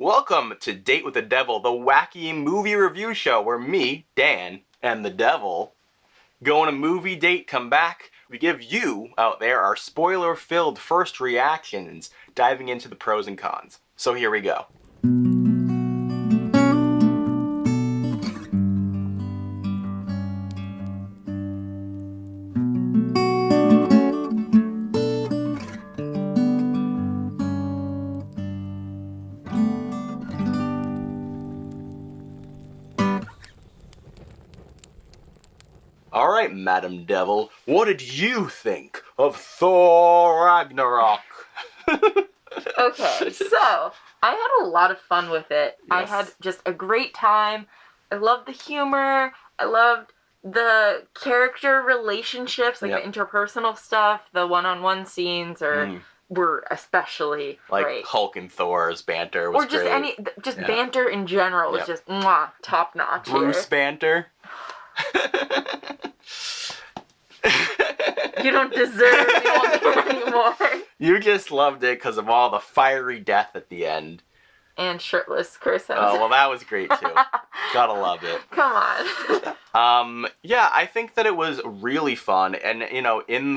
Welcome to Date with the Devil, the wacky movie review show where me, Dan, and the devil go on a movie date, come back, we give you, out there, our spoiler-filled first reactions, diving into the pros and cons. So here we go. Alright, Madam Devil, what did you think of Thor Ragnarok? Okay, so, I had a lot of fun with it. Yes. I had just a great time. I loved the humor. I loved the character relationships, like the interpersonal stuff. The one-on-one scenes were especially like great. Hulk and Thor's banter was great. great. Or just banter in general was just mwah, top-notch. Bruce banter. You don't deserve me on here anymore. You just loved it because of all the fiery death at the end. And shirtless Chris Hemsworth. Oh, well, that was great, too. Gotta love it. Come on. Yeah, I think that it was really fun. And, you know, in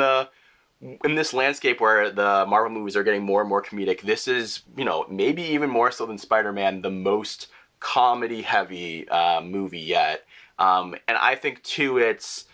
this landscape where the Marvel movies are getting more and more comedic, this is, you know, maybe even more so than Spider-Man, the most comedy-heavy movie yet. And I think to its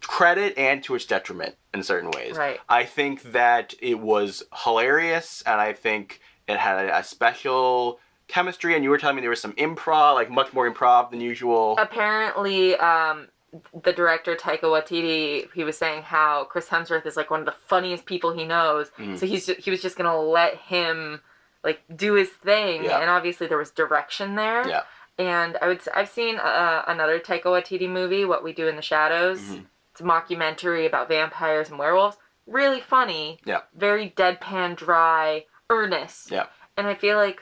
credit and to its detriment in certain ways. Right. I think that it was hilarious, and I think it had a special chemistry, and you were telling me there was some improv, like much more improv than usual. Apparently, the director, Taika Waititi, he was saying how Chris Hemsworth is like one of the funniest people he knows, so he was just gonna let him like do his thing, and obviously there was direction there. Yeah. And I've seen another Taika Waititi movie, What We Do in the Shadows. It's a mockumentary about vampires and werewolves. Really funny. Yeah. Very deadpan, dry, earnest. Yeah. And I feel like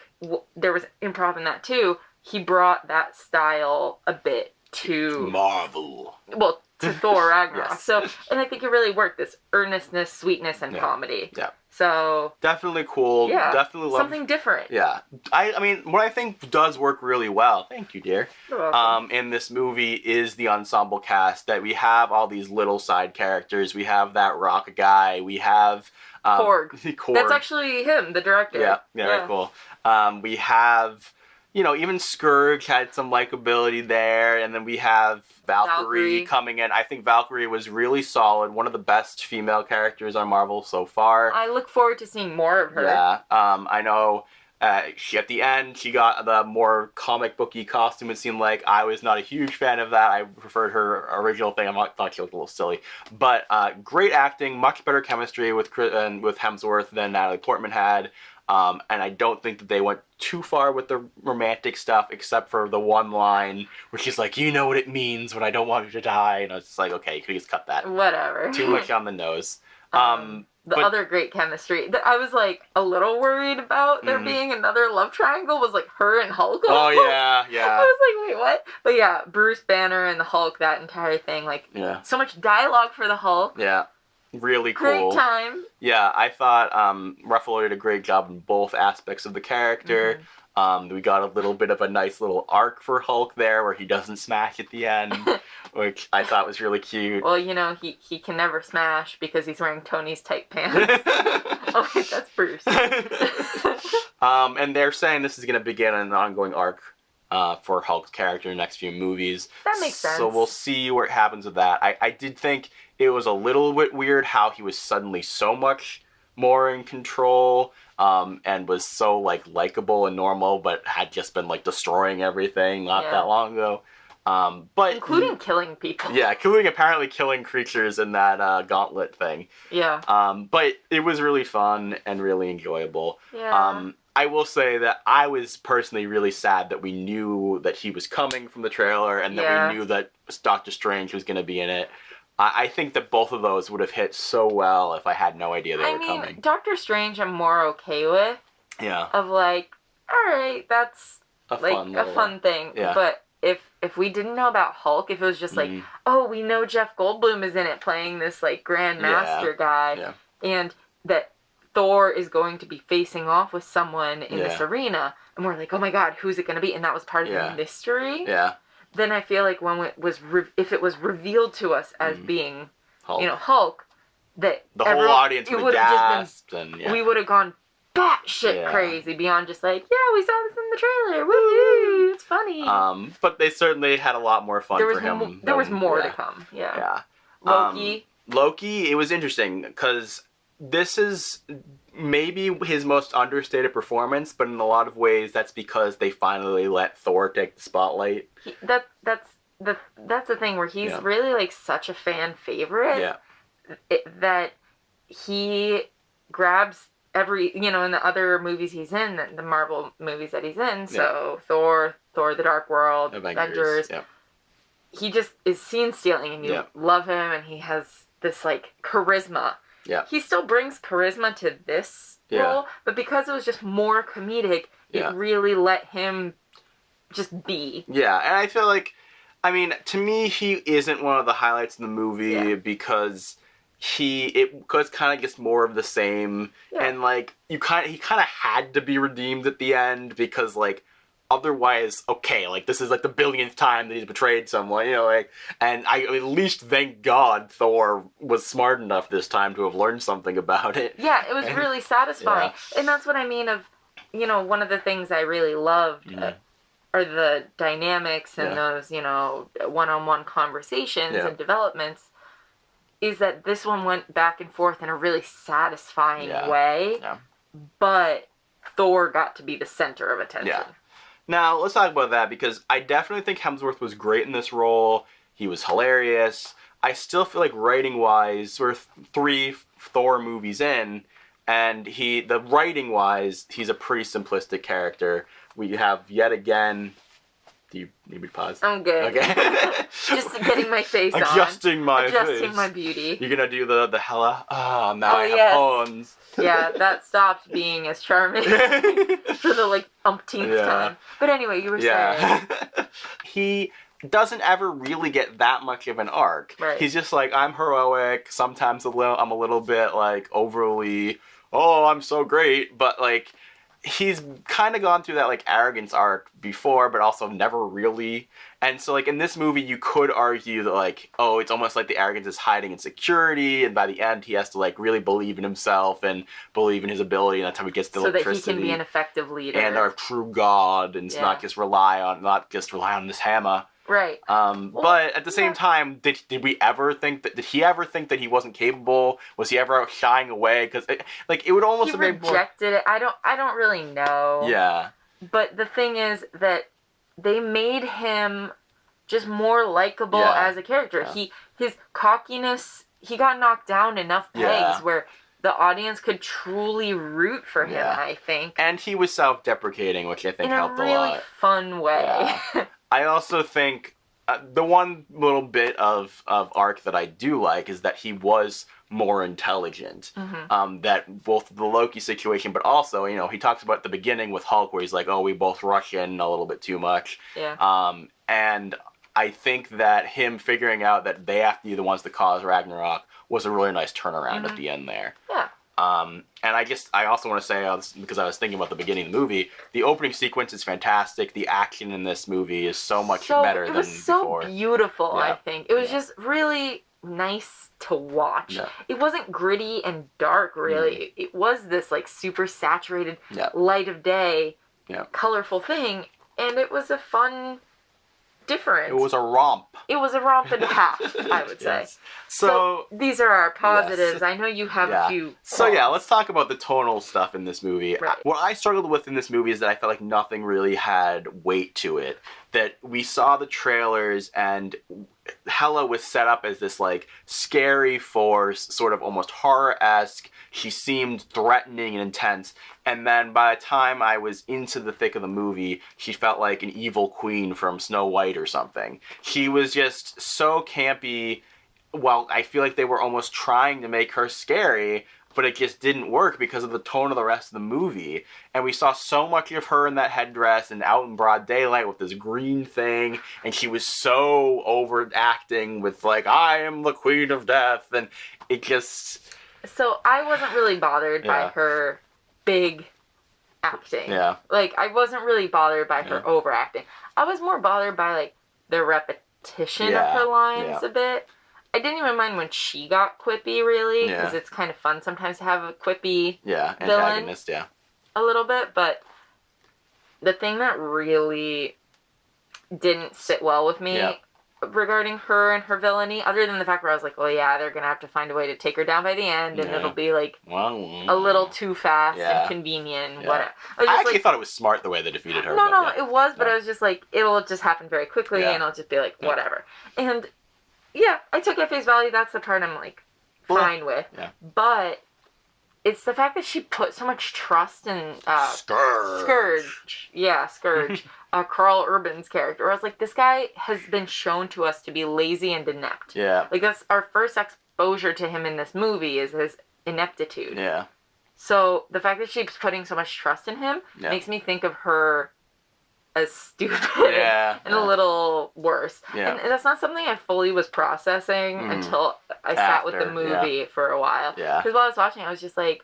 there was improv in that too. He brought that style a bit to Marvel. Well, to Thor Ragnarok. Yes. So, and I think it really worked. This earnestness, sweetness, and comedy. Yeah. So definitely cool. Yeah, definitely love something different. Yeah, I mean, what I think does work really well. Thank you, dear. You're welcome. In this movie is the ensemble cast that we have all these little side characters. We have that rock guy. We have Korg. Korg. That's actually him, the director. Yeah, very cool. We have, you know, even Scourge had some likability there, and then we have Valkyrie coming in. I think Valkyrie was really solid, one of the best female characters on Marvel so far. I look forward to seeing more of her. Yeah, I know she at the end, she got the more comic booky costume, it seemed like. I was not a huge fan of that. I preferred her original thing. I thought she looked a little silly. But great acting, much better chemistry with Hemsworth than Natalie Portman had. And I don't think that they went too far with the romantic stuff, except for the one line where she's like, you know what it means when I don't want you to die. And I was just like, okay, you could just cut that. Whatever. Too much on the nose. The other great chemistry that I was like a little worried about there being another love triangle was like her and Hulk. Oh yeah, yeah. I was like, wait, what? But yeah, Bruce Banner and the Hulk, that entire thing, like so much dialogue for the Hulk. Yeah. Really cool. Great time. Yeah, I thought Ruffalo did a great job in both aspects of the character. We got a little bit of a nice little arc for Hulk there where he doesn't smash at the end, which I thought was really cute. Well, you know, he can never smash because he's wearing Tony's tight pants. Oh, wait, that's Bruce. And they're saying this is going to begin an ongoing arc for Hulk's character in the next few movies. That makes sense. So we'll see what happens with that. I did think it was a little bit weird how he was suddenly so much more in control and was so like likable and normal, but had just been like destroying everything not that long ago. But including killing people. Yeah, apparently killing creatures in that gauntlet thing. Yeah. But it was really fun and really enjoyable. Yeah. I will say that I was personally really sad that we knew that he was coming from the trailer and that we knew that Doctor Strange was going to be in it. I think that both of those would have hit so well if I had no idea they were coming. Doctor Strange I'm more okay with. Yeah. Of like, alright, that's a fun thing. Yeah. But if we didn't know about Hulk, if it was just like, oh, we know Jeff Goldblum is in it playing this like Grand Master guy, and that Thor is going to be facing off with someone in Yeah. this arena, and we're like, oh my god, who's it going to be? And that was part of Yeah. the mystery. Yeah. Then I feel like when it was if it was revealed to us as being, Hulk. Hulk, that The whole audience would have gasped, and we would have gone batshit Yeah. crazy beyond just like, yeah, we saw this in the trailer, woohoo, it's funny. But they certainly had a lot more fun for him. There was more to come. Yeah. Yeah. Loki. It was interesting because this is maybe his most understated performance, but in a lot of ways that's because they finally let Thor take the spotlight. That's the thing where he's really like such a fan favorite. Yeah. That he grabs every, in the other movies he's in, the Marvel movies that he's in, so Thor, the Dark World, Avengers. Yeah. He just is scene stealing, and you love him, and he has this like charisma. Yeah. He still brings charisma to this role, but because it was just more comedic, it really let him just be. Yeah, and I feel like, to me, he isn't one of the highlights of the movie because it kind of gets more of the same, and like he kind of had to be redeemed at the end because like otherwise, okay, like this is like the billionth time that he's betrayed someone, and at least thank God Thor was smart enough this time to have learned something about it. Yeah, it was really satisfying, and that's what I mean of, one of the things I really loved are the dynamics and those, one-on-one conversations and developments. Is that this one went back and forth in a really satisfying way, but Thor got to be the center of attention. Yeah. Now, let's talk about that, because I definitely think Hemsworth was great in this role. He was hilarious. I still feel like writing-wise, we're 3 Thor movies in, and writing-wise, he's a pretty simplistic character. We have, yet again... Do you need me to pause? I'm good. Okay. Just getting my face on. Adjusting my beauty. You're gonna do the Hela? Now I have horns. Yeah, that stopped being as charming for the umpteenth time. But anyway, you were saying. He doesn't ever really get that much of an arc. Right. He's just like, I'm heroic. Sometimes I'm a little bit overly, I'm so great, but he's kind of gone through that arrogance arc before, but also never really. And so in this movie, you could argue that it's almost like the arrogance is hiding insecurity, and by the end he has to really believe in himself and believe in his ability, and that's how he gets the electricity. So that he can be an effective leader. And our true god, and not just rely on this hammer. Right. But at the same time, did he ever think that he wasn't capable? Was he ever shying away? Because it would almost have made rejected it. I don't really know. Yeah. But the thing is that they made him just more likable as a character. Yeah. His cockiness, he got knocked down enough pegs where the audience could truly root for him, I think. And he was self-deprecating, which I think helped a lot. In a really fun way. Yeah. I also think the one little bit of arc that I do like is that he was more intelligent. Mm-hmm. That both the Loki situation, but also, he talks about at the beginning with Hulk where he's like, we both rush in a little bit too much. Yeah. And I think that him figuring out that they have to be the ones that cause Ragnarok was a really nice turnaround at the end there. Yeah. And I also want to say, because I was thinking about the beginning of the movie, the opening sequence is fantastic. The action in this movie is so much better than before. It was so beautiful, I think. It was just really nice to watch. Yeah. It wasn't gritty and dark, really. It was this, super saturated, light of day, colorful thing, and it was a fun difference. It was a romp. It was a romp and a half, I would say. So these are our positives. I know you have a few. So let's talk about the tonal stuff in this movie. Right. What I struggled with in this movie is that I felt like nothing really had weight to it. That we saw the trailers and Hela was set up as this scary force, sort of almost horror-esque. She seemed threatening and intense. And then by the time I was into the thick of the movie, she felt like an evil queen from Snow White or something. She was just so campy. Well, I feel like they were almost trying to make her scary, but it just didn't work because of the tone of the rest of the movie. And we saw so much of her in that headdress and out in broad daylight with this green thing, and she was so overacting with I am the queen of death, and it just... So I wasn't really bothered by her big acting. Yeah. Like, I wasn't really bothered by her overacting. I was more bothered by, like, the repetition of her lines a bit. I didn't even mind when she got quippy, really, because it's kind of fun sometimes to have a quippy antagonist, villain a little bit, but the thing that really didn't sit well with me regarding her and her villainy, other than the fact where I was like, well, yeah, they're gonna have to find a way to take her down by the end, and it'll be like a little too fast and convenient and whatever. I actually thought it was smart the way they defeated her. No, it was, but I was just like, it'll just happen very quickly, and I'll just be like, whatever. And I took at face value. That's the part I'm like fine with. Yeah. But it's the fact that she put so much trust in Scourge. Yeah, Scourge. Carl Urban's character. I was like, this guy has been shown to us to be lazy and inept. Yeah. Like, that's our first exposure to him in this movie, is his ineptitude. Yeah. So the fact that she's putting so much trust in him makes me think of her as stupid and a little worse. Yeah. And that's not something I fully was processing until I sat with the movie for a while. Yeah. Because while I was watching, I was just like,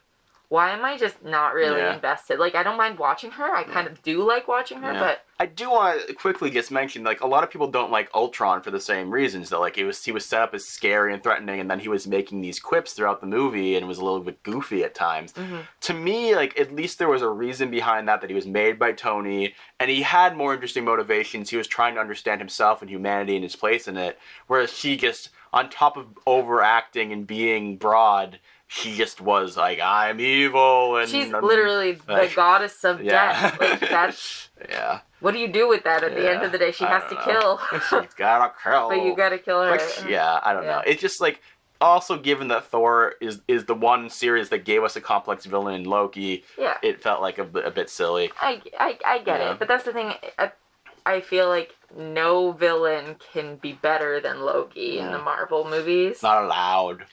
why am I just not really invested? Like, I don't mind watching her. I kind of do like watching her, but... I do want to quickly just mention, like, a lot of people don't like Ultron for the same reasons, though. Like, he was set up as scary and threatening, and then he was making these quips throughout the movie, and it was a little bit goofy at times. Mm-hmm. To me, like, at least there was a reason behind that he was made by Tony, and he had more interesting motivations. He was trying to understand himself and humanity and his place in it, whereas she just, on top of overacting and being broad... She just was like, I'm evil, and... She's literally the goddess of death. Like, that's... Yeah. What do you do with that at the end of the day? She has to kill. She's gotta kill. But you gotta kill her. I don't know. It's just, like, also given that Thor is the one series that gave us a complex villain in Loki, it felt like a bit silly. I get it, but that's the thing. I feel like no villain can be better than Loki in the Marvel movies. Not allowed.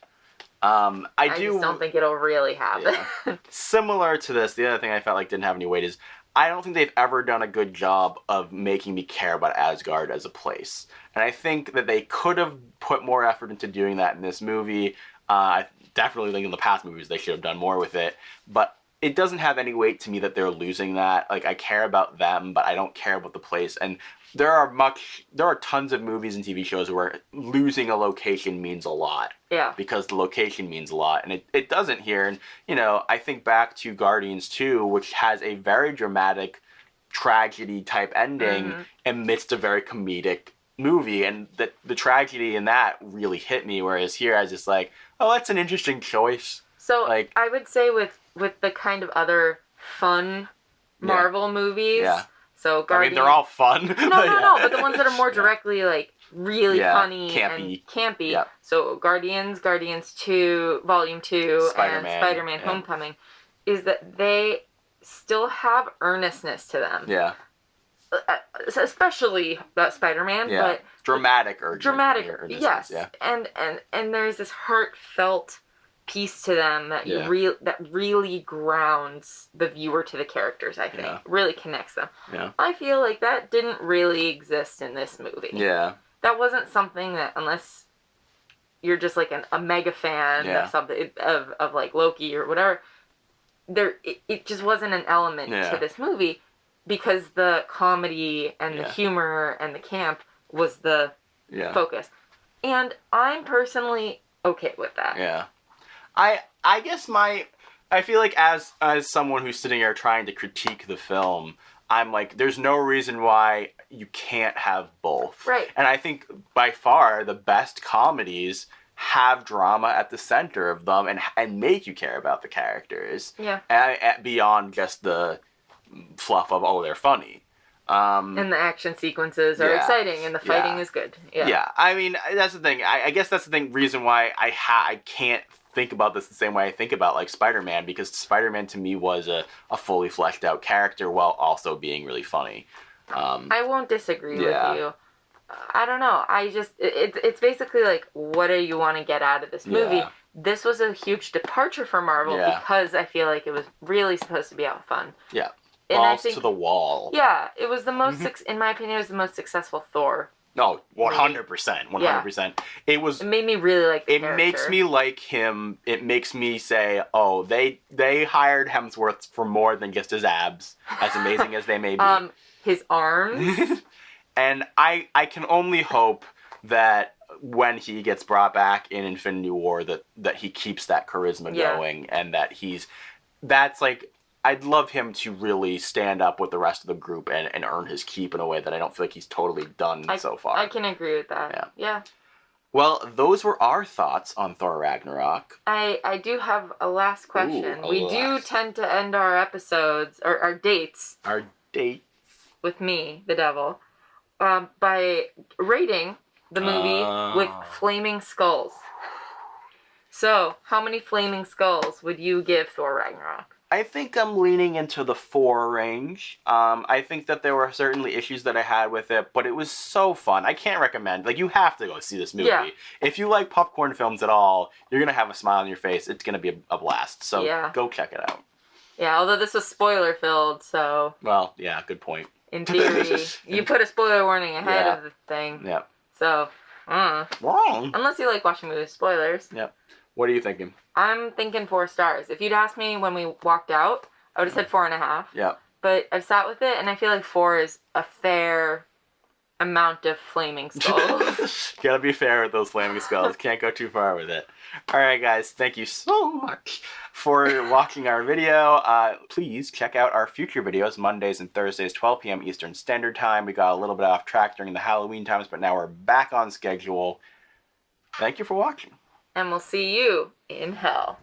I just don't think it'll really happen. Yeah. Similar to this, the other thing I felt like didn't have any weight is I don't think they've ever done a good job of making me care about Asgard as a place. And I think that they could have put more effort into doing that in this movie. I definitely think in the past movies they should have done more with it. But it doesn't have any weight to me that they're losing that. Like, I care about them, but I don't care about the place. And there are tons of movies and TV shows where losing a location means a lot. Yeah. Because the location means a lot. And it doesn't here. And, you know, I think back to Guardians 2, which has a very dramatic tragedy-type ending amidst a very comedic movie. And the tragedy in that really hit me, whereas here I was just like, oh, that's an interesting choice. So, like, I would say with the kind of other fun Marvel movies... Yeah. So Guardians... I mean, they're all fun. No, but the ones that are more directly, like, really funny and campy. Yeah. So Guardians 2, Volume 2, and Spider-Man Homecoming, is that they still have earnestness to them. Yeah. Especially Spider-Man, but... Dramatic, yes. Yeah. And there's this heartfelt piece to them that that really grounds the viewer to the characters, I think. Really connects them. Yeah. I feel like that didn't really exist in this movie. Yeah. That wasn't something that, unless you're just like a mega fan of something, of like Loki or whatever, it just wasn't an element to this movie, because the comedy and the humor and the camp was the focus. And I'm personally okay with that. Yeah. I guess I feel like as someone who's sitting here trying to critique the film, I'm like, there's no reason why you can't have both. Right. And I think by far the best comedies have drama at the center of them and make you care about the characters. Yeah. And beyond just the fluff of, oh, they're funny. And the action sequences are exciting, and the fighting is good. Yeah. Yeah. I mean, that's the thing. I guess that's the reason why I can't think about this the same way I think about, like, Spider-Man, because Spider-Man to me was a fully fleshed out character while also being really funny. I won't disagree with you. I don't know. It's basically like, what do you want to get out of this movie? Yeah. This was a huge departure for Marvel because I feel like it was really supposed to be out fun. Yeah. Balls to the wall. Yeah, it was the most, in my opinion, it was the most successful Thor No, 100%. 100%. It was... It made me really like the It character. makes me like him. It makes me say, oh, they hired Hemsworth for more than just his abs, as amazing as they may be. His arms. And I can only hope that when he gets brought back in Infinity War, that he keeps that charisma going, and that that's like, I'd love him to really stand up with the rest of the group and earn his keep in a way that I don't feel like he's totally done so far. I can agree with that. Yeah. Well, those were our thoughts on Thor Ragnarok. I do have a last question. We do tend to end our episodes, or our dates. Our dates. With me, the devil, by rating the movie with flaming skulls. So, how many flaming skulls would you give Thor Ragnarok? I think I'm leaning into the 4 range. I think that there were certainly issues that I had with it, but it was so fun. I can't recommend. Like, you have to go see this movie. Yeah. If you like popcorn films at all, you're going to have a smile on your face. It's going to be a blast. So go check it out. Yeah, although this was spoiler-filled, so... Well, yeah, good point. In theory, you put a spoiler warning ahead of the thing. Yeah. So, wrong. Unless you like watching movies, spoilers. Yep. What are you thinking? I'm thinking 4 stars. If you'd asked me when we walked out, I would have said 4.5. Yeah. But I've sat with it, and I feel like 4 is a fair amount of flaming skulls. Gotta be fair with those flaming skulls. Can't go too far with it. Alright guys, thank you so much for watching our video. Please check out our future videos, Mondays and Thursdays, 12 p.m. Eastern Standard Time. We got a little bit off track during the Halloween times, but now we're back on schedule. Thank you for watching. And we'll see you in hell.